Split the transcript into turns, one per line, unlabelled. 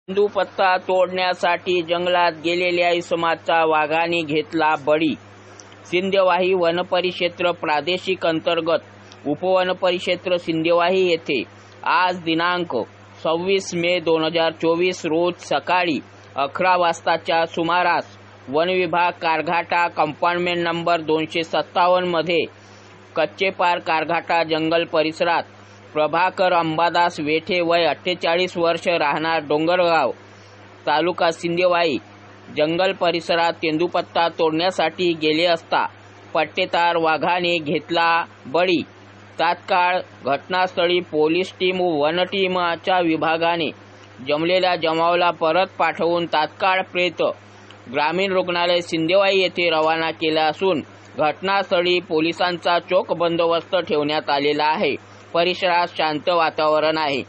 तेंदूपत्ता तोडण्यासाठी जंगलात गेलेल्या इसमाचा वाघाने घेतला बळी. सिंधवाही वनपरिक्षेत्र प्रादेशिक अंतर्गत उपवनपरिक्षेत्र सिंधवाही येथे आज दिनांक 26 मे 2024 रोज सकाळी 11 वाजताच्या सुमारास वन विभाग कारघाटा कंपार्टमेंट नंबर 257 मध्ये कच्चेपार कारघाटा जंगल परिसरात प्रभाकर अंबादास वेठे वय 48 वर्ष राहणार डोंगरगाव तालुका सिंधवाही जंगल परिसरात तेंदूपत्ता तोडण्यासाठी गेले असता पट्टेदार वाघाने घेतला बळी. तात्काळ घटनास्थळी पोलीस टीम व वन टीमच्या विभागाने जमलेल्या जमावाला परत पाठवून तात्काळ प्रेत ग्रामीण रुग्णालय सिंधवाही येथे रवाना केला असून घटनास्थळी पोलिसांचा चोख बंदोबस्त ठेवण्यात आलेला आहे. परिसरात शांत वातावरण आहे.